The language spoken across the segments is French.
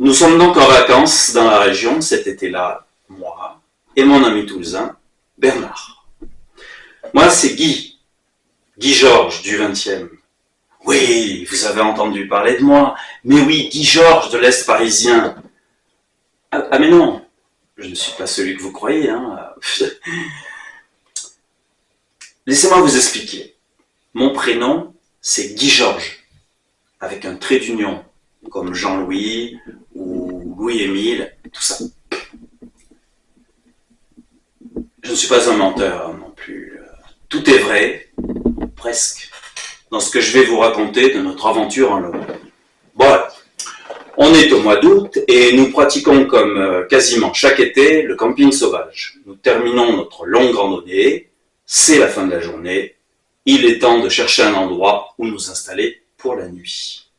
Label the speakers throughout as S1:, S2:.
S1: Nous sommes donc en vacances dans la région cet été-là, moi et mon ami toulousain, Bernard. Moi, c'est Guy Georges du 20e. Oui, vous avez entendu parler de moi, mais oui, Guy Georges de l'Est parisien. Ah mais non, je ne suis pas celui que vous croyez, hein. Laissez-moi vous expliquer. Mon prénom, c'est Guy Georges, avec un trait d'union, comme Jean-Louis ou Louis-Émile, tout ça. Je ne suis pas un menteur non plus. Tout est vrai, presque, dans ce que je vais vous raconter de notre aventure en Lorraine. Bon, on est au mois d'août et nous pratiquons comme quasiment chaque été le camping sauvage. Nous terminons notre longue randonnée, c'est la fin de la journée, il est temps de chercher un endroit où nous installer pour la nuit.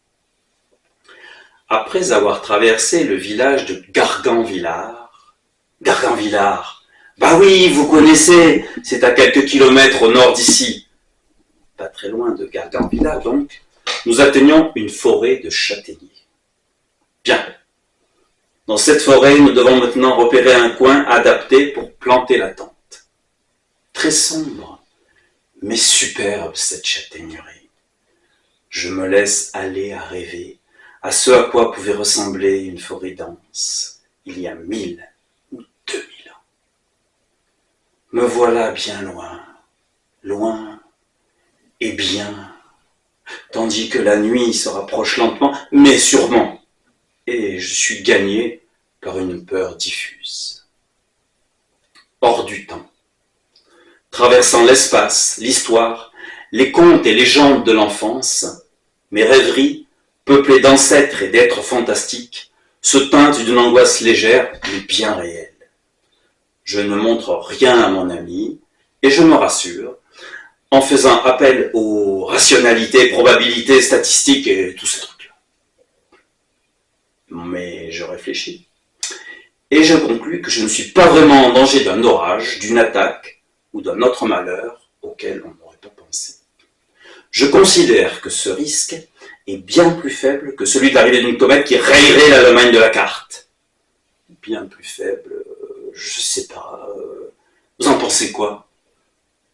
S1: Après avoir traversé le village de Gargan-Villars, bah oui, vous connaissez, c'est à quelques kilomètres au nord d'ici, pas très loin de Gargan-Villars donc, nous atteignons une forêt de châtaigniers. Bien, dans cette forêt, nous devons maintenant repérer un coin adapté pour planter la tente. Très sombre, mais superbe cette châtaignerie. Je me laisse aller à rêver à ce à quoi pouvait ressembler une forêt dense il y a 1000 ou 2000 ans. Me voilà bien loin, loin et bien, tandis que la nuit se rapproche lentement, mais sûrement, et je suis gagné par une peur diffuse. Hors du temps, traversant l'espace, l'histoire, les contes et légendes de l'enfance, mes rêveries, peuplées d'ancêtres et d'êtres fantastiques, se teintent d'une angoisse légère mais bien réelle. Je ne montre rien à mon ami et je me rassure en faisant appel aux rationalités, probabilités, statistiques et tous ces trucs-là. Mais je réfléchis et je conclus que je ne suis pas vraiment en danger d'un orage, d'une attaque ou d'un autre malheur auquel on n'aurait pas pensé. Je considère que ce risque est bien plus faible que celui de l'arrivée d'une comète qui rayerait l'Allemagne de la carte. Bien plus faible, je sais pas. Vous en pensez quoi?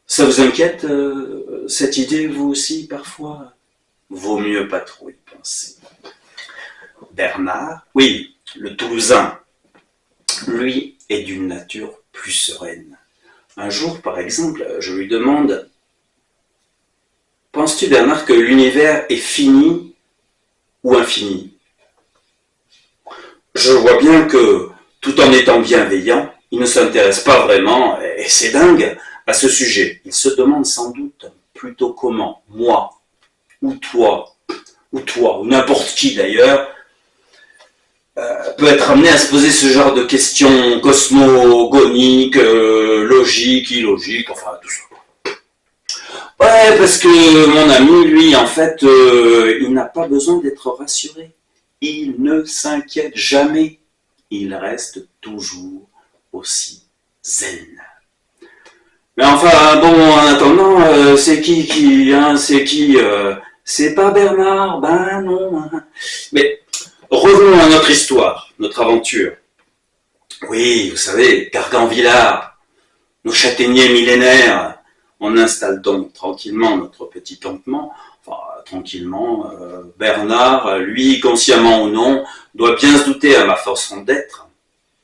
S1: Ça vous inquiète, cette idée, vous aussi, parfois? Vaut mieux pas trop y penser. Bernard, oui, le Toulousain, lui est d'une nature plus sereine. Un jour, par exemple, je lui demande: penses-tu, Bernard, que l'univers est fini ou infini? Je vois bien que, tout en étant bienveillant, il ne s'intéresse pas vraiment, et c'est dingue, à ce sujet. Il se demande sans doute plutôt comment moi, ou toi, ou n'importe qui d'ailleurs, peut être amené à se poser ce genre de questions cosmogoniques, logiques, illogiques, enfin tout ça. Ouais, parce que mon ami, lui, en fait, il n'a pas besoin d'être rassuré. Il ne s'inquiète jamais. Il reste toujours aussi zen. Mais enfin, bon, en attendant, c'est qui, hein, c'est pas Bernard, ben non. Hein. Mais revenons à notre histoire, notre aventure. Oui, vous savez, Gargan-Villars, nos châtaigniers millénaires. On installe donc tranquillement notre petit campement. Enfin, tranquillement, Bernard, lui, consciemment ou non, doit bien se douter à ma façon d'être,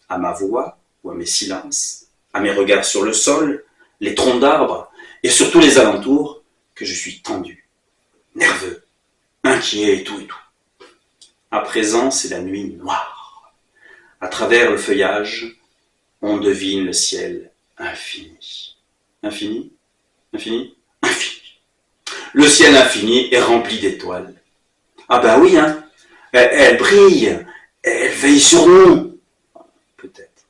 S1: à ma voix ou à mes silences, à mes regards sur le sol, les troncs d'arbres et surtout les alentours, que je suis tendu, nerveux, inquiet et tout et tout. À présent, c'est la nuit noire. À travers le feuillage, on devine le ciel infini. Infini? Infini? Infini. Le ciel infini est rempli d'étoiles. Ah ben oui, hein, elle brille, elle veille sur nous. Peut-être.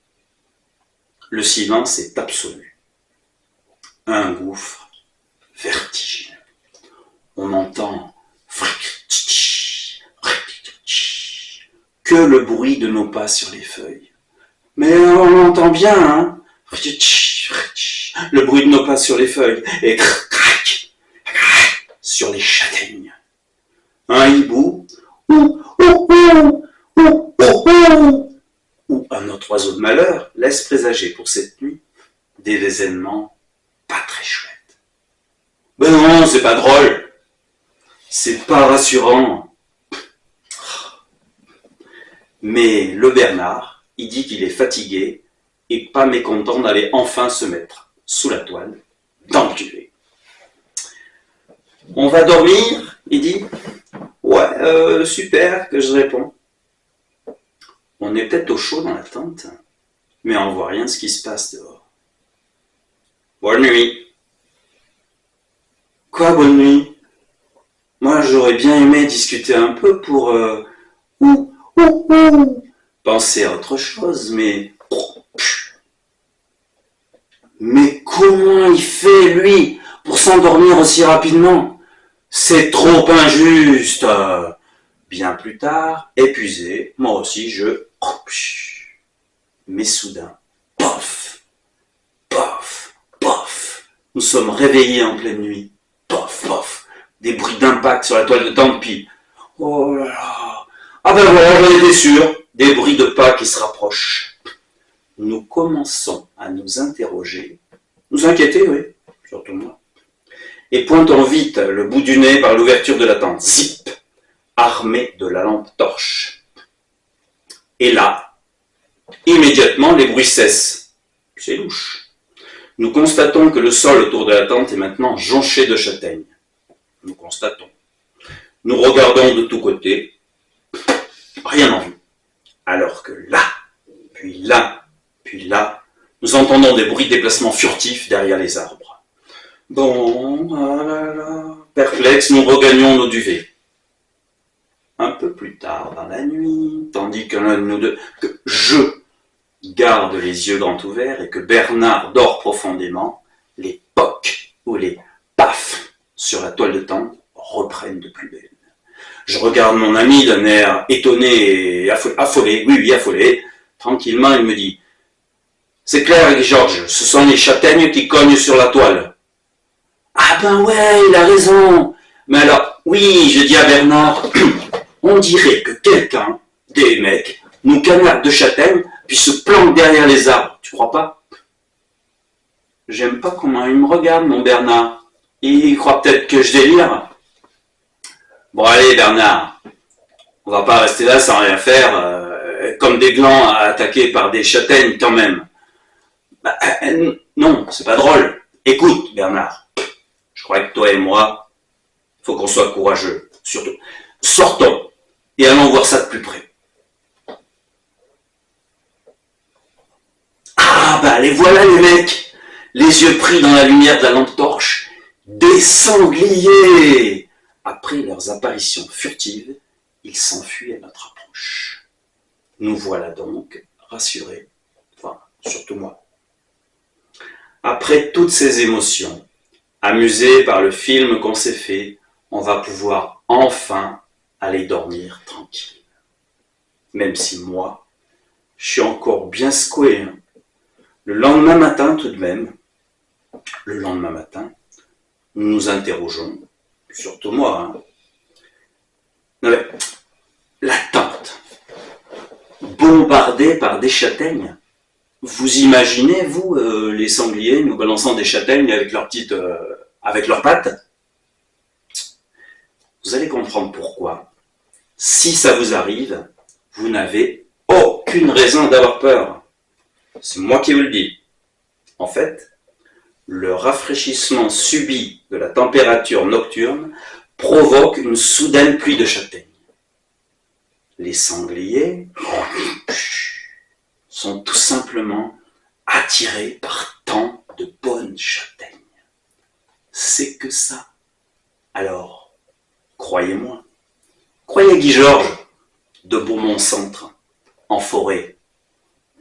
S1: Le silence est absolu. Un gouffre vertigineux. On entend que le bruit de nos pas sur les feuilles. Mais on entend bien, hein, le bruit de nos pas sur les feuilles et sur les châtaignes. Un hibou malheur laisse présager pour cette nuit des événements pas très chouettes. Ben non, c'est pas drôle. C'est pas rassurant. Mais le Bernard, il dit qu'il est fatigué et pas mécontent d'aller enfin se mettre sous la toile, dans le duvet. On va dormir, il dit. Ouais, super, que je réponds. On est peut-être au chaud dans la tente, mais on voit rien de ce qui se passe dehors. Bonne nuit. Quoi, bonne nuit? Moi, j'aurais bien aimé discuter un peu pour penser à autre chose, mais comment il fait, lui, pour s'endormir aussi rapidement? C'est trop injuste. Bien plus tard, épuisé, moi aussi je... Mais soudain, pof, pof, pof, nous sommes réveillés en pleine nuit. Pof, pof, des bruits d'impact sur la toile de tente, puis... Oh là là. Ah ben voilà, j'en étais sûr. Des bruits de pas qui se rapprochent. Nous commençons à nous interroger, nous inquiéter, oui, surtout moi. Et pointons vite le bout du nez par l'ouverture de la tente. Zip, armé de la lampe torche. Et là, immédiatement, les bruits cessent. C'est louche. Nous constatons que le sol autour de la tente est maintenant jonché de châtaignes. Nous constatons. Nous regardons de tous côtés. Rien en vue. Alors que là, puis là, puis là, nous entendons des bruits de déplacement furtifs derrière les arbres. Bon, ah là là, perplexes, nous regagnons nos duvets. Un peu plus tard dans la nuit, tandis que l'un de nous deux, que je garde les yeux grands ouverts et que Bernard dort profondément, les pocs ou les paf sur la toile de tente reprennent de plus belle. Je regarde mon ami d'un air étonné et affolé, oui, affolé. Tranquillement, il me dit « C'est clair, Georges, ce sont les châtaignes qui cognent sur la toile. » Ah ben ouais, il a raison. Mais alors, oui, je dis à Bernard, on dirait que quelqu'un, des mecs, nous canarde de châtaignes, puis se planque derrière les arbres. Tu crois pas? J'aime pas comment il me regarde, mon Bernard. Il croit peut-être que je délire. Bon allez, Bernard, on va pas rester là sans rien faire, comme des glands attaqués par des châtaignes quand même. Bah, non, c'est pas drôle. Écoute, Bernard. Je crois que toi et moi, faut qu'on soit courageux, surtout. Sortons et allons voir ça de plus près. Ah bah les voilà les mecs, les yeux pris dans la lumière de la lampe torche, des sangliers. Après leurs apparitions furtives, ils s'enfuient à notre approche. Nous voilà donc rassurés, enfin surtout moi. Après toutes ces émotions, amusés par le film qu'on s'est fait, on va pouvoir enfin aller dormir tranquille. Même si moi, je suis encore bien secoué. Hein. Le lendemain matin, tout de même, nous nous interrogeons, surtout moi. Hein. Non mais, la tente, bombardée par des châtaignes. Vous imaginez, vous, les sangliers nous balançant des châtaignes avec avec leurs pattes? Vous allez comprendre pourquoi. Si ça vous arrive, vous n'avez aucune raison d'avoir peur. C'est moi qui vous le dis. En fait, le rafraîchissement subi de la température nocturne provoque une soudaine pluie de châtaignes. Les sangliers sont tout simplement attirés par tant de bonnes châtaignes. C'est que ça. Alors, croyez-moi, croyez Guy Georges de Beaumont-Centre, en forêt.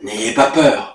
S1: N'ayez pas peur.